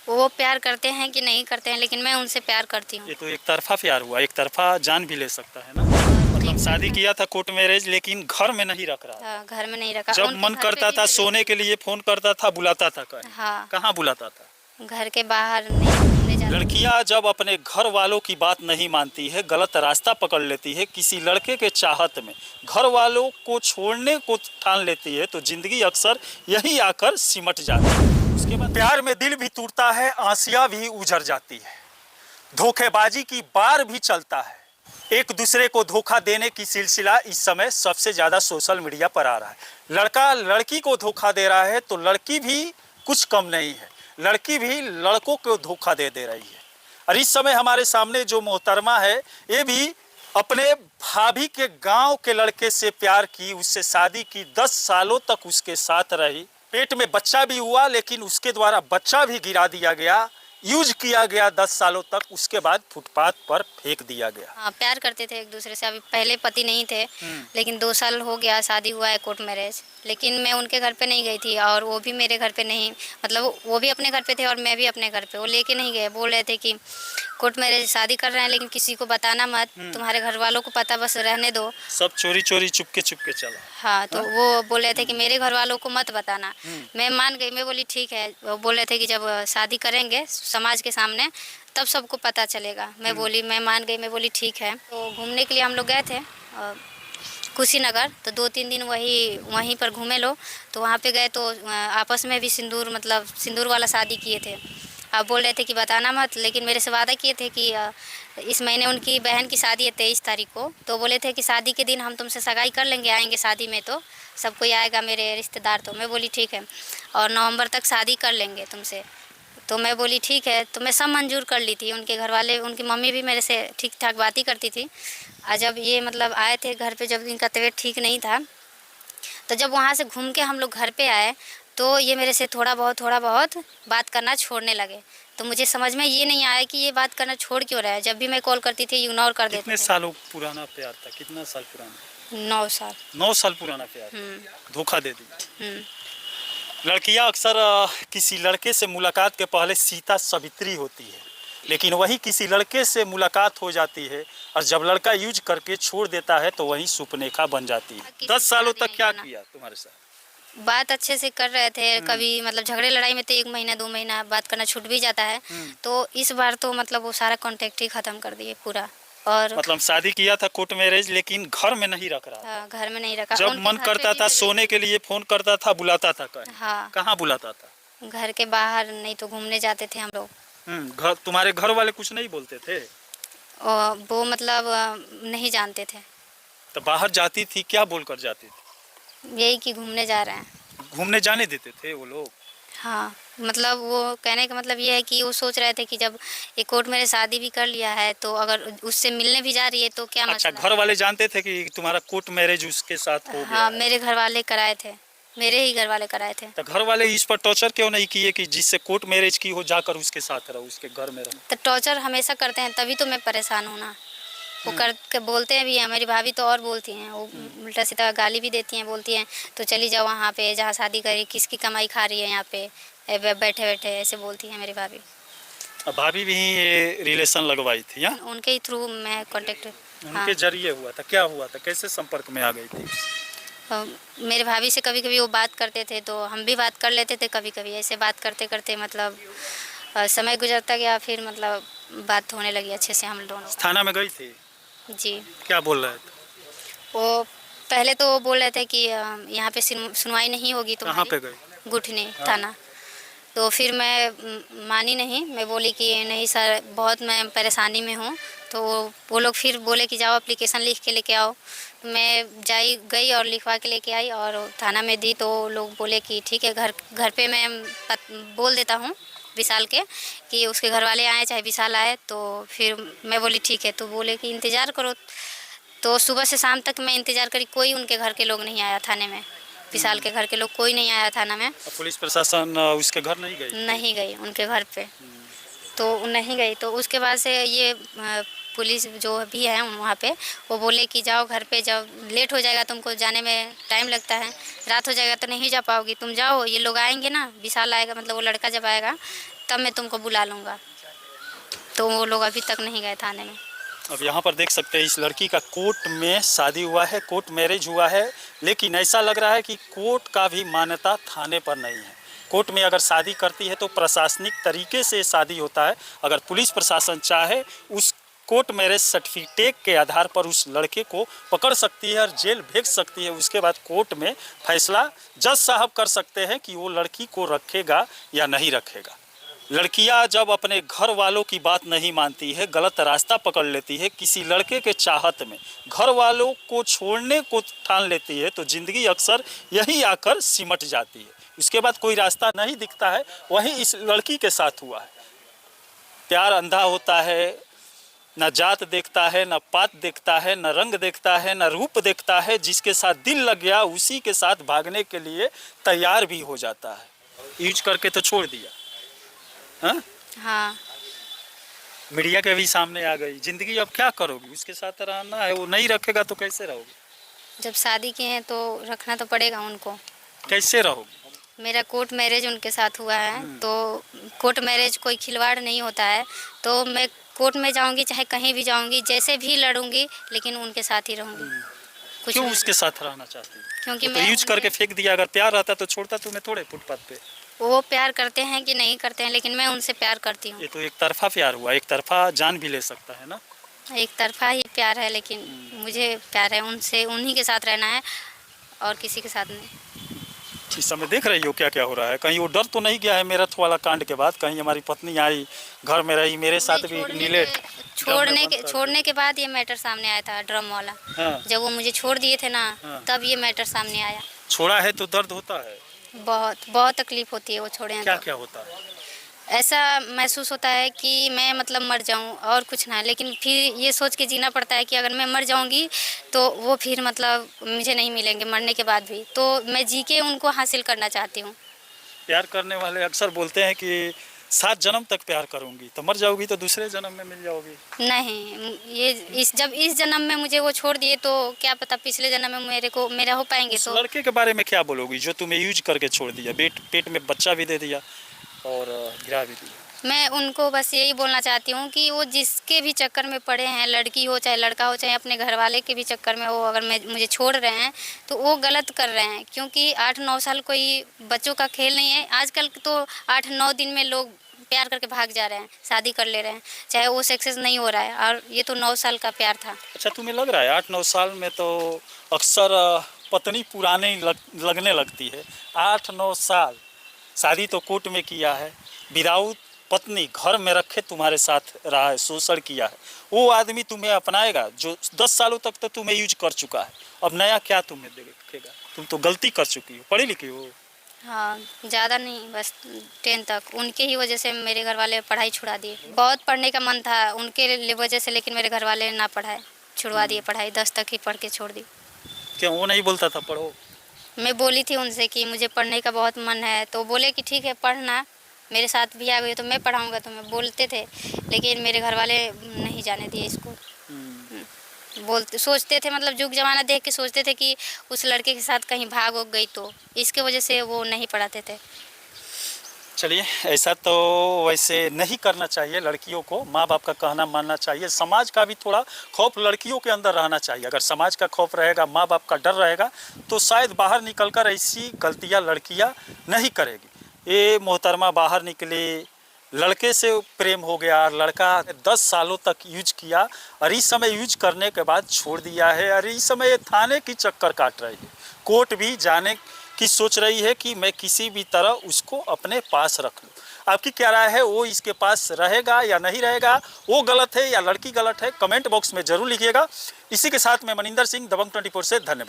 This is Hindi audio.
वो प्यार करते हैं कि नहीं करते हैं, लेकिन मैं उनसे प्यार करती हूँ। ये तो एक तरफा प्यार हुआ, एक तरफा जान भी ले सकता है ना। मतलब शादी किया था कोर्ट मैरिज, लेकिन घर में नहीं रख रहा था। घर में नहीं रखा, जब उनके मन घर पे करता भी था मैं गई सोने थी। के लिए फोन करता था, बुलाता था कहीं। हाँ, कहाँ बुलाता था? घर के बाहर नहीं घूमने जाते। लड़कियां जब अपने घर वालों की बात नहीं मानती है, गलत रास्ता पकड़ लेती है, किसी लड़के के चाहत में घर वालों को छोड़ने को ठान लेती है, तो जिंदगी अक्सर यही आकर सिमट जाती है। उसके बाद प्यार में दिल भी टूटता है, आंसियां भी उजड़ जाती है, धोखेबाजी की बार भी चलता है। एक दूसरे को धोखा देने की सिलसिला इस समय सबसे ज्यादा सोशल मीडिया पर आ रहा है। लड़का लड़की को धोखा दे रहा है, तो लड़की भी कुछ कम नहीं है, लड़की भी लड़कों को धोखा दे रही है। और इस समय हमारे सामने जो मोहतरमा है, ये भी अपने भाभी के गांव के लड़के से प्यार की, उससे शादी की, 10 सालों तक उसके साथ रही, पेट में बच्चा भी हुआ, लेकिन उसके द्वारा बच्चा भी गिरा दिया गया, यूज किया गया 10 सालों तक, उसके बाद फुटपाथ पर फेंक दिया गया। हाँ, प्यार करते थे एक दूसरे से। अभी पहले पति नहीं थे, लेकिन 2 साल हो गया, शादी हुआ है कोर्ट मैरिज। लेकिन मैं उनके घर पे नहीं गई थी और वो भी मेरे घर पे नहीं, मतलब वो भी अपने घर पे थे और मैं भी अपने घर पे। वो लेके नहीं गए, बोल रहे थे कि कोर्ट मैरिज शादी कर रहे हैं, लेकिन किसी को बताना मत, तुम्हारे घर वालों को पता बस रहने दो। सब चोरी चोरी चुपके चुपके चला। हाँ, तो वो बोल रहे थे कि मेरे घर वालों को मत बताना। मैं मान गई, मैं बोली ठीक है। वो बोल रहे थे कि जब शादी करेंगे समाज के सामने तब सबको पता चलेगा। मैं बोली, मैं मान गई, मैं बोली ठीक है। तो घूमने के लिए हम लोग गए थे कुशीनगर, तो 2-3 दिन वहीं पर घूमे लो। तो वहाँ पे गए तो आपस में भी सिंदूर, मतलब सिंदूर वाला शादी किए थे। अब बोल रहे थे कि बताना मत, लेकिन मेरे से वादा किए थे कि इस महीने उनकी बहन की शादी है 23 तारीख को। तो बोले थे कि शादी के दिन हम तुमसे सगाई कर लेंगे, आएंगे शादी में, तो सब कोई आएगा मेरे रिश्तेदार। तो मैं बोली ठीक है, और नवंबर तक शादी कर लेंगे तुमसे। तो मैं बोली ठीक है। तो मैं सब मंजूर कर ली थी। उनके घर वाले, उनकी मम्मी भी मेरे से ठीक ठाक बात ही करती थी। और जब ये मतलब आए थे घर पे, जब इनका तबीयत ठीक नहीं था, तो जब वहाँ से घूम के हम लोग घर पे आए, तो ये मेरे से थोड़ा बहुत बात करना छोड़ने लगे। तो मुझे समझ में ये नहीं आया कि ये बात करना छोड़ क्यों रहा है। जब भी मैं कॉल करती थी इग्नोर कर देते थे। कितने सालों पुराना प्यार था? कितना साल पुराना? 9 साल। 9 साल पुराना प्यार। धोखा दे दिया। लड़कियां अक्सर किसी लड़के से मुलाकात के पहले सीता सावित्री होती है, लेकिन वही किसी लड़के से मुलाकात हो जाती है और जब लड़का यूज करके छोड़ देता है, तो वही सुपनेखा बन जाती है। 10 सालों तक क्या किया तुम्हारे साथ? बात अच्छे से कर रहे थे। कभी मतलब झगड़े लड़ाई में तो 1 महीना 2 महीना बात करना छूट भी जाता है। तो इस बार तो मतलब वो सारा कांटेक्ट ही खत्म कर दिए पूरा। और मतलब शादी किया था कोर्ट मैरिज, लेकिन घर में नहीं रख रहा था। घर में नहीं रखा। जब उनके मन घर पे करता भी था मैं गई सोने के लिए फोन करता था, बुलाता था कहीं। हाँ, कहाँ बुलाता था? घर के बाहर, नहीं तो घूमने जाते थे हम लोग। घर, तुम्हारे घर वाले कुछ नहीं बोलते थे? और वो मतलब नहीं जानते थे। तो बाहर जाती थी, क्या बोलकर जाती थी? यही कि घूमने जा रहे हैं। घूमने जाने देते थे वो लोग? हाँ, मतलब वो कहने का मतलब ये है कि वो सोच रहे थे कि जब ये कोर्ट मेरे शादी भी कर लिया है, तो अगर उससे मिलने भी जा रही है तो क्या अच्छा, मसला है। घर वाले जानते थे कि तुम्हारा कोर्ट मैरिज उसके साथ हो गया हाँ, है? मेरे घर वाले कराए थे, मेरे ही घर वाले कराए थे। तो घर वाले इस पर टॉर्चर क्यों नहीं किए कि जिससे कोर्ट मैरिज की हो, जाकर उसके साथ रहो, उसके घर में रहो? तो टॉर्चर हमेशा करते हैं, तभी तो मैं परेशान हूँ ना। वो कर के बोलते हैं भी हैं, मेरी भाभी तो और बोलती हैं, वो उल्टा सीधा गाली भी देती हैं, बोलती हैं तो चली जाओ वहाँ पे जहाँ शादी करी, किसकी कमाई खा रही है यहाँ पे बैठे बैठे, ऐसे बोलती हैं मेरी भाभी। अब भाभी भी ये रिलेशन लगवाई थी? हाँ, उनके ही थ्रू मैं कांटेक्ट। हाँ, उनके जरिए हुआ था? क्या हुआ था, कैसे संपर्क में आ गई थी? मेरे भाभी से कभी कभी वो बात करते थे, तो हम भी बात कर लेते थे कभी कभी। ऐसे बात करते करते मतलब समय गुजरता गया, फिर मतलब बात होने लगी अच्छे से हम दोनों। थाना में गई थी? जी। क्या बोल रहे थे? वो पहले तो वो बोल रहे थे कि यहाँ पे सुनवाई नहीं होगी कहाँ तुम्हारी। पे गए? गुठनी थाना। तो फिर मैं मानी नहीं, मैं बोली कि नहीं सर, बहुत मैं परेशानी में हूँ। तो वो लोग फिर बोले कि जाओ एप्लीकेशन लिख के लेके आओ। मैं गई और लिखवा के लेके आई और थाना में दी। तो लोग बोले कि ठीक है, घर घर पे मैं बोल देता हूँ विशाल के कि उसके घर वाले आए चाहे विशाल आए। तो फिर मैं बोली ठीक है। तो बोले कि इंतज़ार करो। तो सुबह से शाम तक मैं इंतज़ार करी, कोई उनके घर के लोग नहीं आया थाने में। विशाल के घर के लोग कोई नहीं आया थाना में। पुलिस प्रशासन उसके घर नहीं गई? नहीं गई उनके घर पे, तो नहीं गई। तो उसके बाद से ये पुलिस जो भी है वहाँ पे, वो बोले कि जाओ घर पे, जब लेट हो जाएगा तुमको जाने में, टाइम लगता है, रात हो जाएगा तो नहीं जा पाओगी, तुम जाओ, ये लोग आएंगे ना, विशाल आएगा, मतलब वो लड़का जब आएगा तब मैं तुमको बुला लूँगा। तो वो लोग अभी तक नहीं गए थाने में। अब यहाँ पर देख सकते हैं इस लड़की का कोर्ट में शादी हुआ है, कोर्ट मैरिज हुआ है, लेकिन ऐसा लग रहा है कि कोर्ट का भी मान्यता थाने पर नहीं है। कोर्ट में अगर शादी करती है तो प्रशासनिक तरीके से शादी होता है। अगर पुलिस प्रशासन चाहे उस कोर्ट मैरिज सर्टिफिकेट के आधार पर उस लड़के को पकड़ सकती है और जेल भेज सकती है। उसके बाद कोर्ट में फैसला जज साहब कर सकते हैं कि वो लड़की को रखेगा या नहीं रखेगा। लड़कियां जब अपने घर वालों की बात नहीं मानती है, गलत रास्ता पकड़ लेती है, किसी लड़के के चाहत में घर वालों को छोड़ने को ठान लेती है, तो ज़िंदगी अक्सर यही आकर सिमट जाती है। उसके बाद कोई रास्ता नहीं दिखता है। वहीं इस लड़की के साथ हुआ है। प्यार अंधा होता है, न जात देखता है, न पात देखता है, न रंग देखता है, न रूप देखता है। जिसके साथ दिल लग गया उसी के साथ भागने के लिए तैयार भी हो जाता है। यूज करके तो छोड़ दिया। हाँ? हाँ। मीडिया के भी सामने आ गई। जिंदगी अब क्या करोगी? उसके साथ रहना है, वो नहीं रखेगा तो कैसे रहोगे? जब शादी किए हैं तो रखना तो पड़ेगा उनको। कैसे रहोगे? मेरा कोर्ट मैरिज उनके साथ हुआ है, तो कोर्ट मैरिज कोई खिलवाड़ नहीं होता है। तो मैं कोर्ट में जाऊंगी, चाहे कहीं भी जाऊंगी, जैसे भी लड़ूंगी, लेकिन उनके साथ ही रहूंगी। कुछ क्यों नहीं। उसके साथ रहना चाहती? क्योंकि तो मैं यूज करके फेंक दिया। अगर प्यार रहता तो छोड़ता तुम्हें थोड़े फुटपाथ पे। वो प्यार करते हैं कि नहीं करते हैं, लेकिन मैं उनसे प्यार करती हूँ। ये तो एक तरफा प्यार हुआ, एक तरफा जान भी ले सकता है ना। एक तरफा ही प्यार है, लेकिन मुझे प्यार है उनसे, उन्हीं के साथ रहना है और किसी के साथ नहीं। इस समय देख रही हो क्या क्या हो रहा है? कहीं वो डर तो नहीं गया है मेरठ वाला कांड के बाद? कहीं हमारी पत्नी आई, घर में रही, मेरे साथ भी नीले छोड़ने के बाद ये मैटर सामने आया था, ड्रम वाला। हाँ। जब वो मुझे छोड़ दिए थे ना, हाँ। तब ये मैटर सामने आया। छोड़ा है तो दर्द होता है? बहुत बहुत तकलीफ होती है वो छोड़े हैं क्या तो। क्या होता है? ऐसा महसूस होता है कि मैं मतलब मर जाऊं और कुछ ना, लेकिन फिर ये सोच के जीना पड़ता है कि अगर मैं मर जाऊंगी तो वो फिर मतलब मुझे नहीं मिलेंगे मरने के बाद भी, तो मैं जी के उनको हासिल करना चाहती हूँ। प्यार करने वाले अक्सर बोलते हैं कि 7 जन्म तक प्यार करूंगी, तो मर जाओगी तो दूसरे जन्म में मिल जाओगी। नहीं, ये जब इस जन्म में मुझे वो छोड़ दिए तो क्या पता पिछले जन्म में मेरा हो पाएंगे। उस तो लड़के के बारे में क्या बोलोगी जो तुम्हें यूज करके छोड़ दिया? पेट में बच्चा भी दे दिया और गिरा भी दिया। मैं उनको बस यही बोलना चाहती हूँ कि वो जिसके भी चक्कर में पड़े हैं, लड़की हो चाहे लड़का हो, चाहे अपने घर वाले के भी चक्कर में वो अगर मुझे छोड़ रहे हैं तो वो गलत कर रहे हैं। क्योंकि 8-9 साल कोई बच्चों का खेल नहीं है। आजकल तो 8-9 दिन में लोग प्यार करके भाग जा रहे हैं, शादी कर ले रहे हैं, चाहे वो सक्सेस नहीं हो रहा है। और ये तो 9 साल का प्यार था। अच्छा, तुम्हें लग रहा है 8-9 साल में तो अक्सर पत्नी पुराने लगने लगती है? 8-9 साल शादी तो कोर्ट में किया है, विदाउट पत्नी घर में रखे तुम्हारे साथ रहा है, शोषण किया है। वो आदमी तुम्हें अपनाएगा जो 10 सालों तक तो तुम्हें यूज कर चुका है? अब नया क्या तुम्हें देखेगा? तुम तो गलती कर चुकी हो, पढ़ी लिखी हो। हाँ, ज़्यादा नहीं, बस 10 तक। उनके ही वजह से मेरे घर वाले पढ़ाई छुड़ा दिए। बहुत पढ़ने का मन था उनके वजह से, लेकिन मेरे घर वाले ना पढ़ाए, छुड़वा दिए पढ़ाई। 10 तक ही पढ़ के छोड़ दी। क्यों वो नहीं बोलता था पढ़ो? मैं बोली थी उनसे कि मुझे पढ़ने का बहुत मन है, तो बोले कि ठीक है पढ़ना, मेरे साथ भी आ गई तो मैं पढ़ाऊँगा। तो मैं बोलते थे, लेकिन मेरे घर वाले नहीं जाने दिए इसको। बोलते सोचते थे, मतलब जुग जमाना देख के सोचते थे कि उस लड़के के साथ कहीं भाग हो गई, तो इसके वजह से वो नहीं पढ़ाते थे। चलिए, ऐसा तो वैसे नहीं करना चाहिए। लड़कियों को माँ बाप का कहना मानना चाहिए। समाज का भी थोड़ा खौफ लड़कियों के अंदर रहना चाहिए। अगर समाज का खौफ रहेगा, माँ बाप का डर रहेगा, तो शायद बाहर निकलकर ऐसी गलतियाँ लड़कियाँ नहीं करेगी। ये मोहतरमा बाहर निकली, लड़के से प्रेम हो गया, लड़का 10 सालों तक यूज किया और इस समय यूज करने के बाद छोड़ दिया है और इस समय थाने की चक्कर काट रही है। कोर्ट भी जाने की सोच रही है कि मैं किसी भी तरह उसको अपने पास रख लूँ। आपकी क्या राय है? वो इसके पास रहेगा या नहीं रहेगा? वो गलत है या लड़की गलत है? कमेंट बॉक्स में ज़रूर लिखिएगा। इसी के साथ मैं मनिंदर सिंह, दबंग 24 से धन्यवाद।